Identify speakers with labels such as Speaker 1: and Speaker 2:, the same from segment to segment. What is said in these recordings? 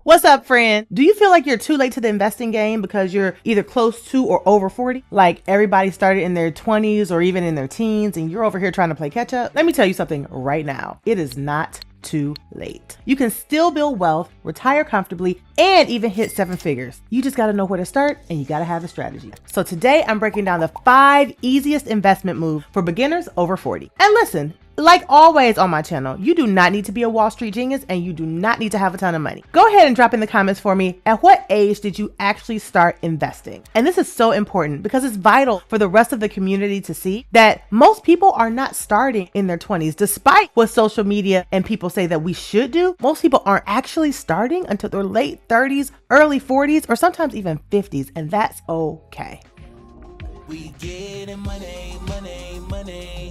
Speaker 1: What's up, friend? Do you feel like you're too late to the investing game because you're either close to or over 40? Like everybody started in their 20s or even in their teens and you're over here trying to play catch up? Let me tell you something right now. It is not too late. You can still build wealth, retire comfortably, and even hit 7 figures. You just got to know where to start and you got to have a strategy. So today I'm breaking down the 5 easiest investment moves for beginners over 40. And listen, like always on my channel, you do not need to be a Wall Street genius and you do not need to have a ton of money. Go ahead and drop in the comments for me, at what age did you actually start investing? And this is so important because it's vital for the rest of the community to see that most people are not starting in their 20s. Despite what social media and people say that we should do, most people aren't actually starting until their late 30s, early 40s, or sometimes even 50s, and that's okay.
Speaker 2: We getting money, money, money.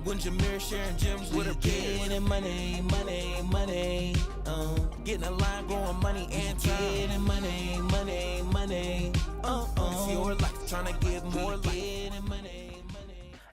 Speaker 2: When Jameer sharing gems with her getting money, money, money. Getting a line, growing money and time. Getting money, money, money. It's your life, trying to get more life.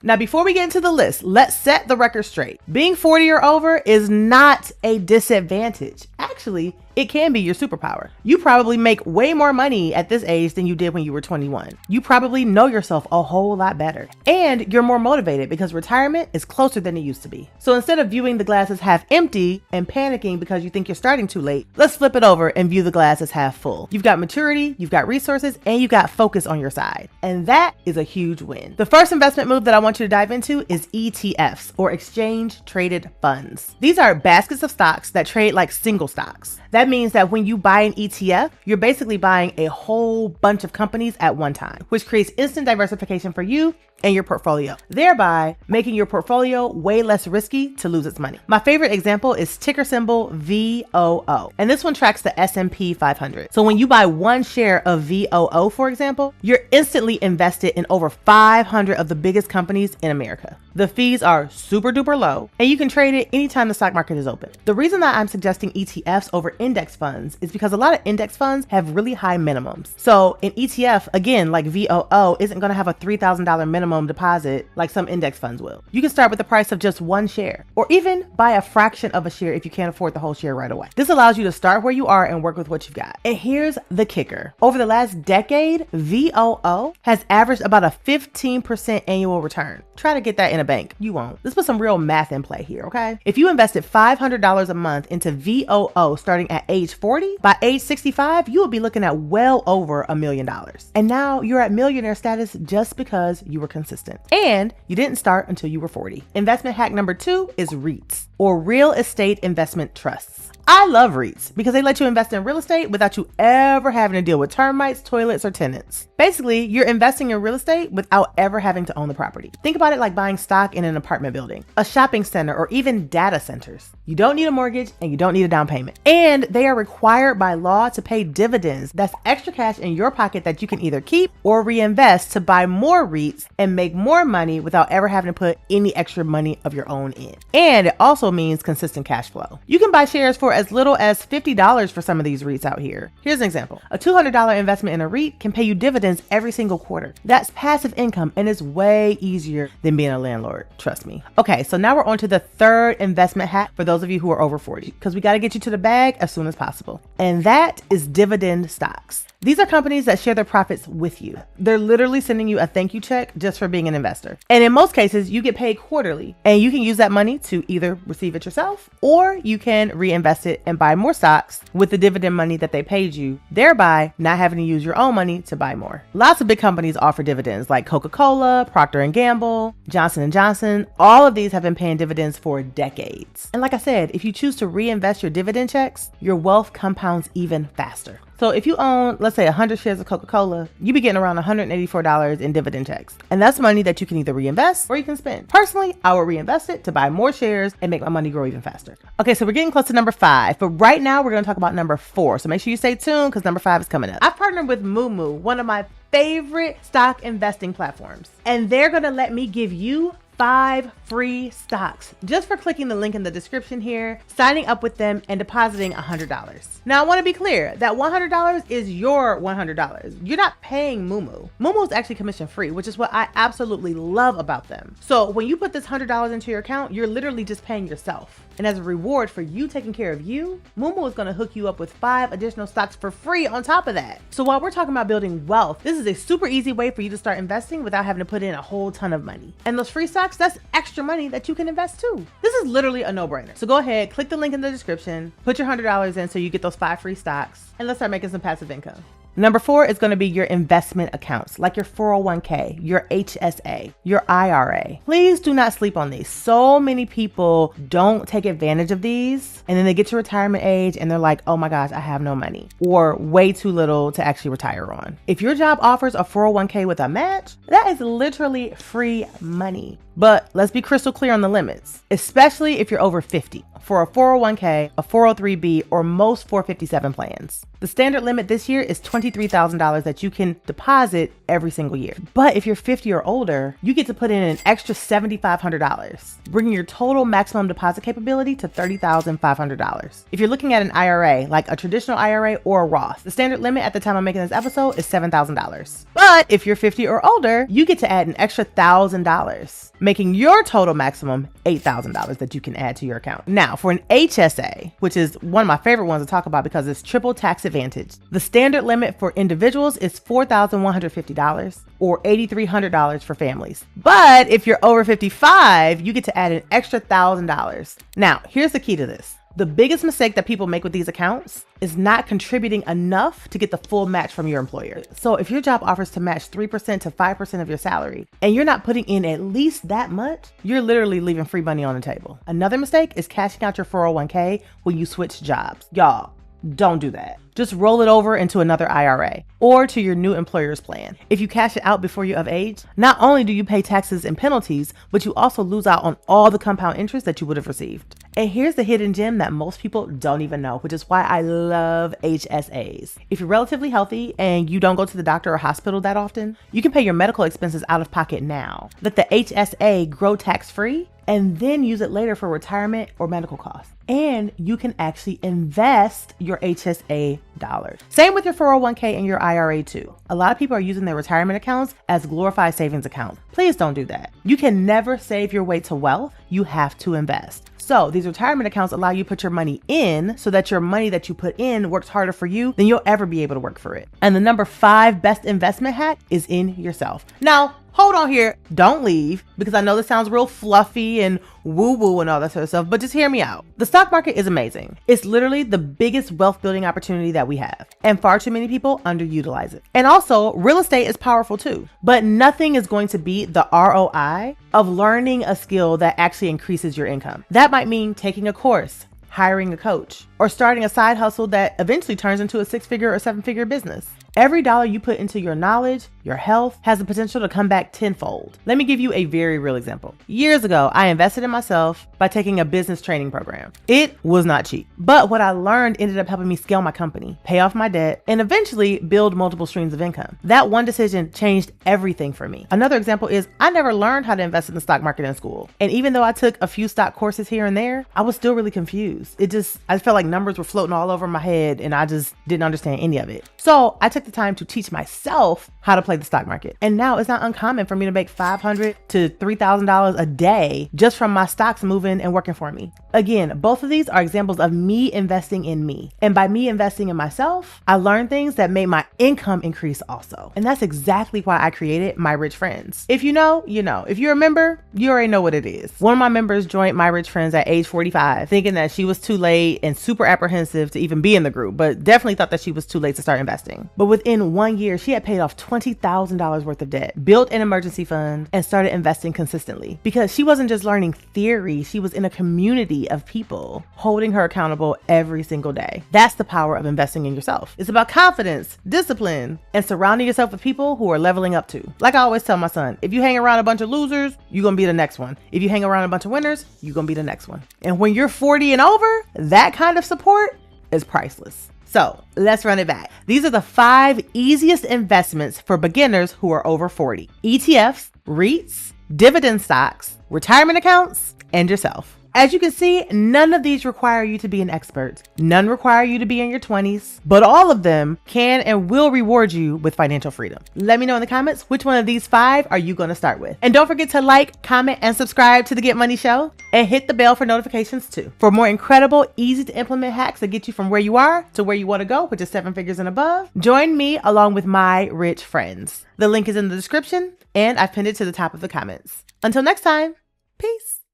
Speaker 1: Now, before we get into the list, let's set the record straight. Being 40 or over is not a disadvantage. Actually, it can be your superpower. You probably make way more money at this age than you did when you were 21. You probably know yourself a whole lot better. And you're more motivated because retirement is closer than it used to be. So instead of viewing the glass as half empty and panicking because you think you're starting too late, let's flip it over and view the glass as half full. You've got maturity, you've got resources, and you've got focus on your side. And that is a huge win. The first investment move that I want you to dive into is ETFs, or exchange traded funds. These are baskets of stocks that trade like single stocks. That means that when you buy an ETF, you're basically buying a whole bunch of companies at one time, which creates instant diversification for you and your portfolio, thereby making your portfolio way less risky to lose its money. My favorite example is ticker symbol VOO, and this one tracks the S&P 500. So when you buy one share of VOO, for example, you're instantly invested in over 500 of the biggest companies in America. The fees are super duper low, and you can trade it anytime the stock market is open. The reason that I'm suggesting ETFs over index funds is because a lot of index funds have really high minimums. So an ETF, again, like VOO, isn't going to have a $3,000 minimum deposit like some index funds will. You can start with the price of just one share, or even buy a fraction of a share if you can't afford the whole share right away. This allows you to start where you are and work with what you've got. And here's the kicker. Over the last decade, VOO has averaged about a 15% annual return. Try to get that in a bank. You won't. Let's put some real math in play here, okay? If you invested $500 a month into VOO starting at age 40, by age 65, you will be looking at well over $1 million. And now you're at millionaire status just because you were consistent. And you didn't start until you were 40. Investment hack number 2 is REITs, or real estate investment trusts. I love REITs because they let you invest in real estate without you ever having to deal with termites, toilets, or tenants. Basically, you're investing in real estate without ever having to own the property. Think about it like buying stock in an apartment building, a shopping center, or even data centers. You don't need a mortgage and you don't need a down payment. And they are required by law to pay dividends. That's extra cash in your pocket that you can either keep or reinvest to buy more REITs and make more money without ever having to put any extra money of your own in. And it also means consistent cash flow. You can buy shares for as little as $50 for some of these REITs out here. Here's an example. A $200 investment in a REIT can pay you dividends every single quarter. That's passive income and it's way easier than being a landlord. Trust me. Okay, so now we're on to the third investment hack for those of you who are over 40, because we got to get you to the bag as soon as possible. And that is dividend stocks. These are companies that share their profits with you. They're literally sending you a thank you check just for being an investor. And in most cases, you get paid quarterly, and you can use that money to either receive it yourself or you can reinvest it and buy more stocks with the dividend money that they paid you, thereby not having to use your own money to buy more. Lots of big companies offer dividends like Coca-Cola, Procter & Gamble, Johnson & Johnson. All of these have been paying dividends for decades. And like I said, if you choose to reinvest your dividend checks, your wealth compounds even faster. So if you own, let's say 100 shares of Coca-Cola, you be getting around $184 in dividend checks. And that's money that you can either reinvest or you can spend. Personally, I will reinvest it to buy more shares and make my money grow even faster. Okay, so we're getting close to number 5, but right now we're going to talk about number 4. So make sure you stay tuned because number 5 is coming up. I've partnered with Moomoo, one of my favorite stock investing platforms, and they're going to let me give you 5 free stocks just for clicking the link in the description here, signing up with them, and depositing $100. Now, I want to be clear that $100 is your $100. You're not paying Moomoo. Moomoo is actually commission free, which is what I absolutely love about them. So when you put this $100 into your account, you're literally just paying yourself. And as a reward for you taking care of you, Moomoo is going to hook you up with 5 additional stocks for free on top of that. So while we're talking about building wealth, this is a super easy way for you to start investing without having to put in a whole ton of money. And those free stocks, that's extra money that you can invest too. This is literally a no-brainer. So go ahead, click the link in the description, put your $100 in so you get those 5 free stocks, and let's start making some passive income. Number 4 is going to be your investment accounts, like your 401k, your HSA, your IRA. Please do not sleep on these. So many people don't take advantage of these, and then they get to retirement age and they're like, oh my gosh, I have no money, or way too little to actually retire on. If your job offers a 401k with a match, that is literally free money. But let's be crystal clear on the limits, especially if you're over 50 for a 401k, a 403b, or most 457 plans. The standard limit this year is $23,000 that you can deposit every single year. But if you're 50 or older, you get to put in an extra $7,500, bringing your total maximum deposit capability to $30,500. If you're looking at an IRA, like a traditional IRA or a Roth, the standard limit at the time I'm making this episode is $7,000. But if you're 50 or older, you get to add an extra $1,000, making your total maximum $8,000 that you can add to your account. Now, for an HSA, which is one of my favorite ones to talk about because it's triple tax advantage, the standard limit for individuals is $4,150 or $8,300 for families. But if you're over 55, you get to add an extra $1,000. Now, here's the key to this. The biggest mistake that people make with these accounts is not contributing enough to get the full match from your employer. So if your job offers to match 3% to 5% of your salary and you're not putting in at least that much, you're literally leaving free money on the table. Another mistake is cashing out your 401k when you switch jobs. Y'all, don't do that. Just roll it over into another IRA or to your new employer's plan. If you cash it out before you're of age, not only do you pay taxes and penalties, but you also lose out on all the compound interest that you would have received. And here's the hidden gem that most people don't even know, which is why I love HSAs. If you're relatively healthy and you don't go to the doctor or hospital that often, you can pay your medical expenses out of pocket now. Let the HSA grow tax-free and then use it later for retirement or medical costs. And you can actually invest your HSA dollars. Same with your 401k and your IRA too. A lot of people are using their retirement accounts as glorified savings accounts. Please don't do that. You can never save your way to wealth. You have to invest. So these retirement accounts allow you to put your money in so that your money that you put in works harder for you than you'll ever be able to work for it. And the number 5 best investment hack is in yourself. Now, hold on here. Don't leave, because I know this sounds real fluffy and woo-woo and all that sort of stuff, but just hear me out. The stock market is amazing. It's literally the biggest wealth building opportunity that we have, and far too many people underutilize it. And also, real estate is powerful too, but nothing is going to beat the ROI of learning a skill that actually increases your income. That might mean taking a course, hiring a coach, or starting a side hustle that eventually turns into a 6-figure or 7-figure business. Every dollar you put into your knowledge, your health, has the potential to come back tenfold. Let me give you a very real example. Years ago, I invested in myself by taking a business training program. It was not cheap, but what I learned ended up helping me scale my company, pay off my debt, and eventually build multiple streams of income. That one decision changed everything for me. Another example is I never learned how to invest in the stock market in school. And even though I took a few stock courses here and there, I was still really confused. I felt like numbers were floating all over my head and I just didn't understand any of it. So I took the time to teach myself how to play the stock market. And now it's not uncommon for me to make $500 to $3,000 a day just from my stocks moving and working for me. Again, both of these are examples of me investing in me. And by me investing in myself, I learned things that made my income increase also. And that's exactly why I created My Rich Friends. If you know, you know. If you're a member, you already know what it is. One of my members joined My Rich Friends at age 45, thinking that she was too late and super apprehensive to even be in the group, but definitely thought that she was too late to start investing. But within 1 year, she had paid off $20,000 worth of debt, built an emergency fund, and started investing consistently. Because she wasn't just learning theory, she was in a community of people holding her accountable every single day. That's the power of investing in yourself. It's about confidence, discipline, and surrounding yourself with people who are leveling up too. Like I always tell my son, if you hang around a bunch of losers, you're gonna be the next one. If you hang around a bunch of winners, you're gonna be the next one. And when you're 40 and over, that kind of support is priceless. So let's run it back. These are the 5 easiest investments for beginners who are over 40. ETFs, REITs, dividend stocks, retirement accounts, and yourself. As you can see, none of these require you to be an expert. None require you to be in your 20s, but all of them can and will reward you with financial freedom. Let me know in the comments which one of these 5 are you going to start with. And don't forget to like, comment, and subscribe to the Get Money Show, and hit the bell for notifications too. For more incredible, easy to implement hacks that get you from where you are to where you want to go, which is 7 figures and above, join me along with my rich friends. The link is in the description, and I've pinned it to the top of the comments. Until next time, peace.